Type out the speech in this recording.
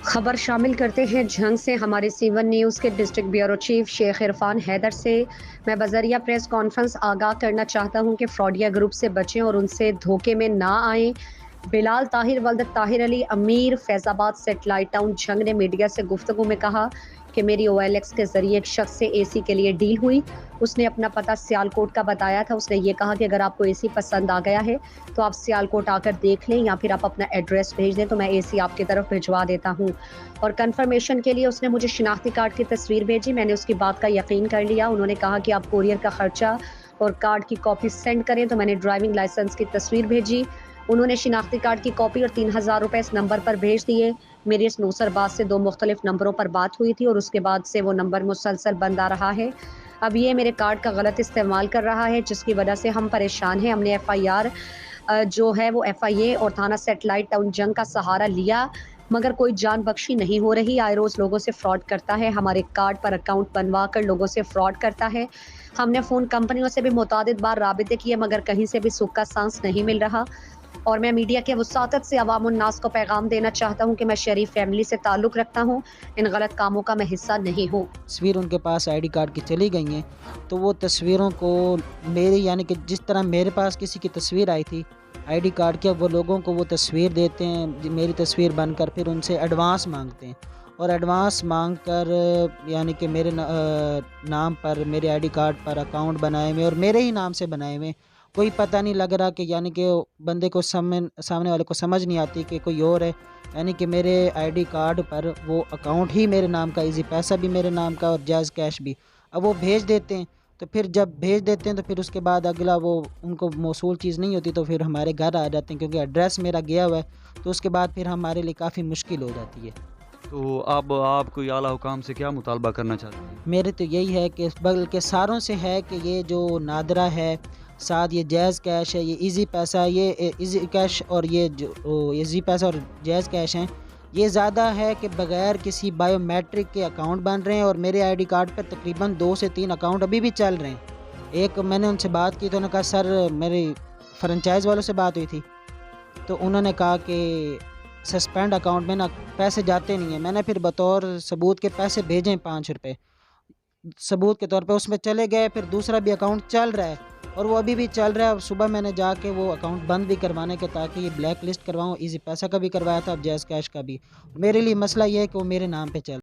खबर शामिल करते हैं जंग से हमारे सीवन न्यूज़ के district bureau chief Sheikh Irfan Haider से। मैं बजरिया प्रेस कॉन्फ्रेंस आगाह करना चाहता हूं कि फ्रॉडिया ग्रुप से बचें और उनसे धोखे में ना आएं। बिलाल ताहिर वल्द ताहिर अली अमीर फैज़ाबाद सेटेलाइट टाउन जंग ने मीडिया से गुफ्तगू में कहा कि मेरी OLX के ज़रिए एक शख्स से AC के लिए डील हुई। उसने अपना पता सियालकोट का बताया था। उसने ये कहा कि अगर आपको AC पसंद आ गया है तो आप सियालकोट आकर देख लें या फिर आप अपना एड्रेस भेज दें तो मैं AC आपकी तरफ भिजवा देता हूँ। और कंफर्मेशन के लिए उसने मुझे शिनाख्ती कार्ड की तस्वीर भेजी। मैंने उसकी बात का यकीन कर लिया। उन्होंने कहा कि आप कोरियर का खर्चा और कार्ड की कॉपी सेंड करें तो मैंने ड्राइविंग लाइसेंस की तस्वीर भेजी। उन्होंने शिनाख्ती कार्ड की कॉपी और 3000 रुपये इस नंबर पर भेज दिए। मेरी इस नौसरबाज से 2 मुख्तलिफ नंबरों पर बात हुई थी और उसके बाद से वो नंबर मुसलसल बंद आ रहा है। अब ये मेरे कार्ड का गलत इस्तेमाल कर रहा है जिसकी वजह से हम परेशान हैं। हमने FIR जो है वो FIA और थाना सेटेलाइट टाउन जंग का सहारा लिया मगर कोई जान बख्शी नहीं हो रही। आए रोज़ लोगों से फ्रॉड करता है, हमारे कार्ड पर अकाउंट बनवा कर लोगों से फ्रॉड करता है। हमने फ़ोन कंपनियों से भी मुतादिद बार राबिते किए मगर कहीं से भी सुख का सांस नहीं मिल रहा। और मैं मीडिया के वसातत से अवाम उन्नास को पैगाम देना चाहता हूँ कि मैं शरीफ फैमिली से ताल्लुक़ रखता हूँ, इन गलत कामों का मैं हिस्सा नहीं हूँ। तस्वीर उनके पास आईडी कार्ड की चली गई हैं, तो वो तस्वीरों को मेरी यानी कि जिस तरह मेरे पास किसी की तस्वीर आई थी आईडी कार्ड की, अब वो लोगों को वो तस्वीर देते हैं मेरी तस्वीर बनकर, फिर उनसे एडवांस मांगते हैं और एडवांस मांग कर यानी कि मेरे नाम पर मेरे आईडी कार्ड पर अकाउंट बनाए हुए और मेरे ही नाम से बनाए हुए। कोई पता नहीं लग रहा कि यानी कि बंदे को सामने वाले को समझ नहीं आती कि कोई और है। यानी कि मेरे आईडी कार्ड पर वो अकाउंट ही मेरे नाम का, इजी पैसा भी मेरे नाम का और जायज़ कैश भी। अब वो भेज देते हैं, तो फिर जब भेज देते हैं तो फिर उसके बाद अगला वो उनको मौसूल चीज़ नहीं होती तो फिर हमारे घर आ जाते हैं, क्योंकि एड्रेस मेरा गया हुआ है। तो उसके बाद फिर हमारे लिए काफ़ी मुश्किल हो जाती है। तो अब आप कोई आला हुकाम से क्या मुतालबा करना चाहते हैं? मेरे तो यही है कि बल्कि सारों से है कि ये जो नादरा है, साथ ये जायज़ कैश है, ये इजी पैसा, ये इजी कैश और ये जो इजी पैसा और जायज़ कैश हैं, ये ज़्यादा है कि बग़ैर किसी बायोमेट्रिक के अकाउंट बन रहे हैं और मेरे आईडी कार्ड पर तकरीबन 2 से 3 अकाउंट अभी भी चल रहे हैं। एक मैंने उनसे बात की तो उन्होंने कहा सर, मेरी फ्रेंचाइज़ वालों से बात हुई थी, तो उन्होंने कहा कि सस्पेंड अकाउंट में ना पैसे जाते नहीं हैं। मैंने फिर बतौर सबूत के पैसे भेजे 5 रुपये सबूत के तौर पे, उसमें चले गए। फिर दूसरा भी अकाउंट चल रहा है और वो अभी भी चल रहा है। अब सुबह मैंने जाके वो अकाउंट बंद भी करवाने के, ताकि ये ब्लैक लिस्ट करवाऊँ। इजी पैसा का भी करवाया था, अब जायज़ कैश का भी। मेरे लिए मसला ये है कि वो मेरे नाम पे चल